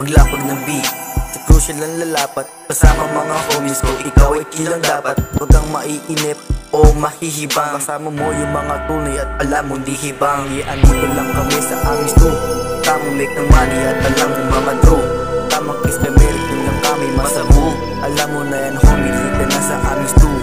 paglapag ng beat, sa crucial ang lalapat. Kasama mga homies ko, ikaw ay kilang dapat. Huwag kang maiinip o mahihibang, kasama mo yung mga tunay at alam mong di hibang. Andito lang kami sa aming stew, tamang make ng money at alam mo mga true. Tamang kiss na merit, yun lang kami masabu. Alam mo na yan homie, dito na sa aming stew.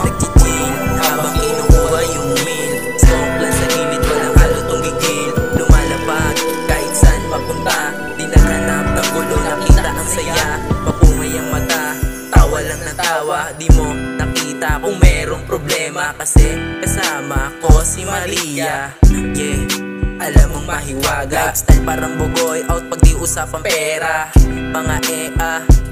Nagchichill habang kinukuha yung meal. Smoke lang sa gilid, walang halutong gigil. Lumalapag kahit saan mapunta, di naghanap ng gulo, nakita ang saya. Mapungay ang mata, tawa lang ng tawa. Di mo nakita kung merong problema, kasi kasama ko si Maria. Yeah, alam mong mahiwaga, style parang bugoy out pag di usapang pera. Mga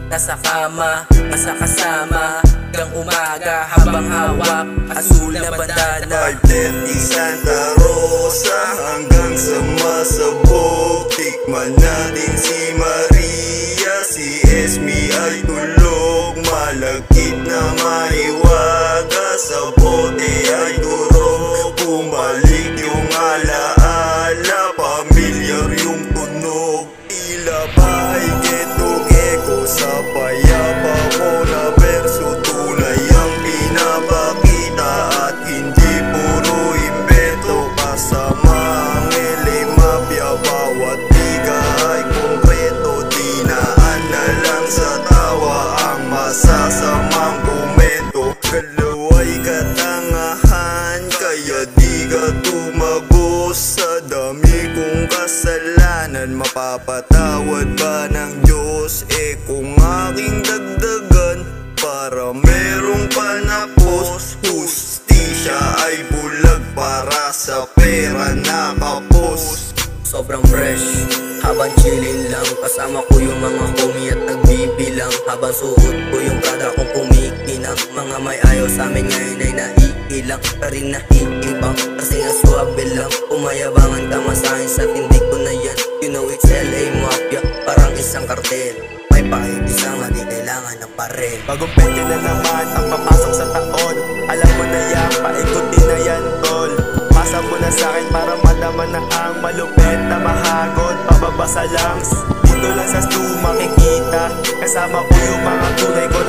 nasa kama, nasa kasama hanggang umaga, habang hawak asul na bandana. 5:30 Santa Rosa hanggang sa Masabog. Tikman natin si Maria, si Esme ay tulog. Malagkit na mahiwaga, sa bote ay turog. Bumalik yung alaala, pamilyar yung tunog. Tila ba ay geto-geko sa payapa ko na verso. Tunay ang pinapakita at hindi puro imbeto. Kasama ang LA Mafia, bawat liga ay konkreto. Dinaan na lang sa tawa ang masasamang komento. Kalaway katangahan, kaya di ka tumagos. Sa dami kong kasalanan, mapapatawad ba ng Diyos? Kung aking dagdagan para merong panapos, hustisya ay bulag para sa pera nakapos. Sobrang fresh, habang chillin lang, kasama ko yung mga homie at nagbibilang. Habang suot ko yung kada kong kumikinang, mga may ayaw sa amin ngayon ay naiilang. Pa rin naiibang, kasi nga swabe lang. Umayabangan ka masahin sa tindi ko na yan. You know it's LA Mafia, parang isang kartel. May pakikisama, di kailangan ng parel. Bagong pente na naman ang papasok sa taon. Alam mo na yan, paikutin na yan tol. Masa mo na sa'kin para madama na ang malupet na mahagod. Pababa sa lungs, dito lang sa stew makikita. Kasama ko yung mga tunay ko